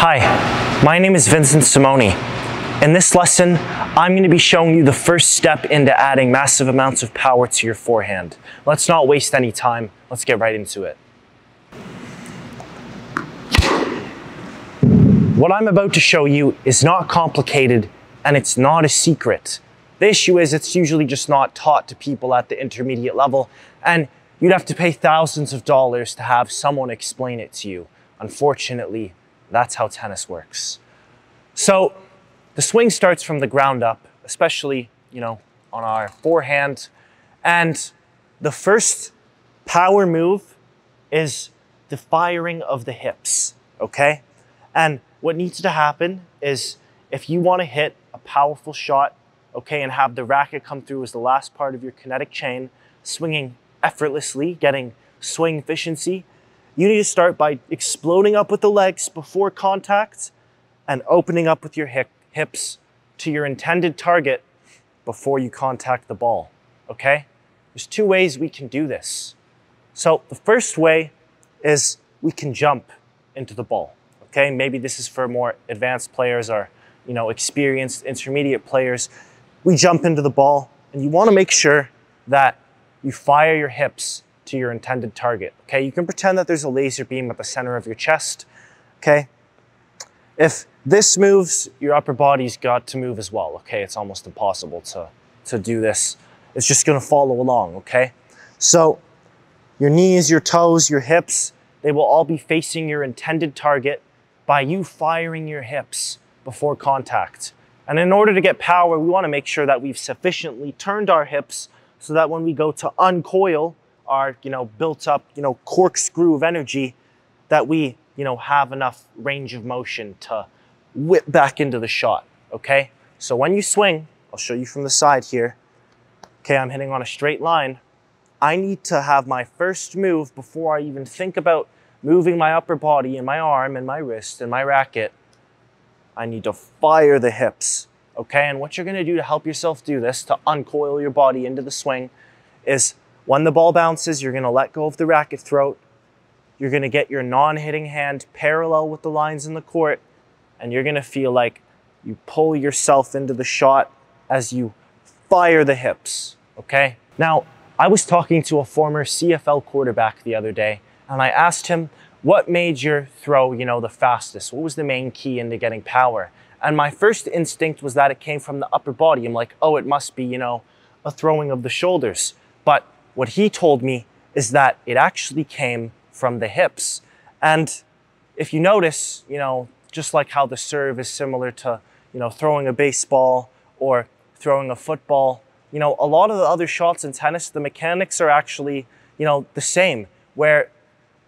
Hi, my name is Vincent Simone. In this lesson, I'm going to be showing you the first step into adding massive amounts of power to your forehand. Let's not waste any time. Let's get right into it. What I'm about to show you is not complicated and it's not a secret. The issue is it's usually just not taught to people at the intermediate level, and you'd have to pay thousands of dollars to have someone explain it to you. Unfortunately, that's how tennis works. So the swing starts from the ground up, especially, on our forehand. And the first power move is the firing of the hips, okay? And what needs to happen is if you want to hit a powerful shot, okay, and have the racket come through as the last part of your kinetic chain, swinging effortlessly, getting swing efficiency, you need to start by exploding up with the legs before contact and opening up with your hips to your intended target before you contact the ball, okay? There's two ways we can do this. So the first way is we can jump into the ball, okay? Maybe this is for more advanced players or, experienced intermediate players. We jump into the ball and you want to make sure that you fire your hips to your intended target, okay? You can pretend that there's a laser beam at the center of your chest, okay? If this moves, your upper body's got to move as well, okay? It's almost impossible to do this. It's just gonna follow along, okay? So your knees, your toes, your hips, they will all be facing your intended target by you firing your hips before contact. And in order to get power, we wanna make sure that we've sufficiently turned our hips so that when we go to uncoil our, built up, corkscrew of energy, that we, have enough range of motion to whip back into the shot, okay? So when you swing, I'll show you from the side here. Okay, I'm hitting on a straight line. I need to have my first move before I even think about moving my upper body and my arm and my wrist and my racket. I need to fire the hips, okay? And what you're gonna do to help yourself do this, to uncoil your body into the swing, is when the ball bounces, you're gonna let go of the racket throat. You're gonna get your non-hitting hand parallel with the lines in the court, and you're gonna feel like you pull yourself into the shot as you fire the hips, okay? Now, I was talking to a former CFL quarterback the other day, and I asked him, what made your throw, the fastest? What was the main key into getting power? And my first instinct was that it came from the upper body. I'm like, oh, it must be, a throwing of the shoulders. But what he told me is that it actually came from the hips. And if you notice, just like how the serve is similar to, throwing a baseball or throwing a football, a lot of the other shots in tennis, the mechanics are actually, the same, where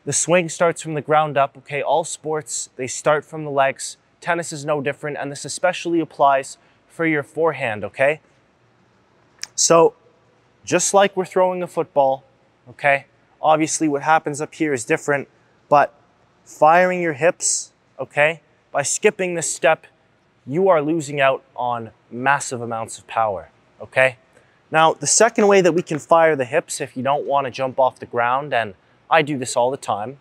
the swing starts from the ground up, okay? All sports, they start from the legs. Tennis is no different, and this especially applies for your forehand, okay? So just like we're throwing a football, okay? Obviously what happens up here is different, but firing your hips, okay? By skipping this step, you are losing out on massive amounts of power, okay? Now, the second way that we can fire the hips if you don't want to jump off the ground, and I do this all the time,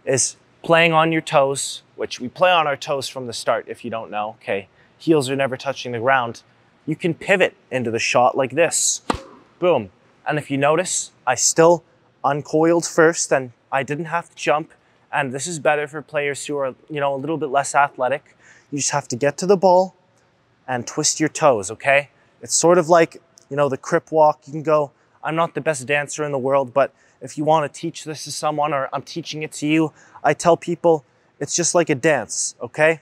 is playing on your toes, which we play on our toes from the start if you don't know, okay? Heels are never touching the ground. You can pivot into the shot like this, boom. And if you notice, I still uncoiled first and I didn't have to jump. And this is better for players who are, a little bit less athletic. You just have to get to the ball and twist your toes, okay? It's sort of like, the crip walk. You can go, I'm not the best dancer in the world, but if you want to teach this to someone or I'm teaching it to you, I tell people it's just like a dance, okay?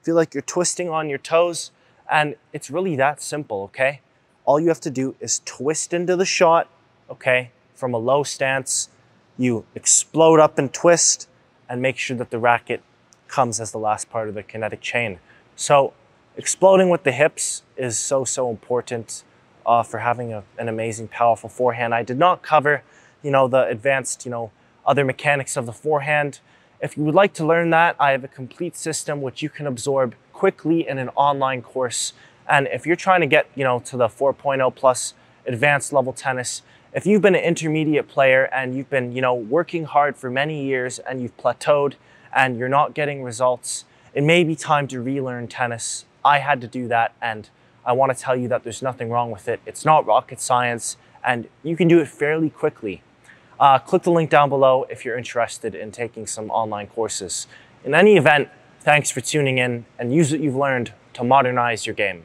Feel like you're twisting on your toes and it's really that simple, okay? All you have to do is twist into the shot, okay? From a low stance, you explode up and twist and make sure that the racket comes as the last part of the kinetic chain. So exploding with the hips is so important for having an amazing, powerful forehand. I did not cover, the advanced, other mechanics of the forehand If you would like to learn that, I have a complete system which you can absorb quickly in an online course. And if you're trying to get, to the 4.0 plus advanced level tennis, if you've been an intermediate player and you've been, working hard for many years and you've plateaued and you're not getting results, it may be time to relearn tennis. I had to do that, and I want to tell you that there's nothing wrong with it. It's not rocket science, and you can do it fairly quickly. Click the link down below if you're interested in taking some online courses. In any event, thanks for tuning in, and use what you've learned to modernize your game.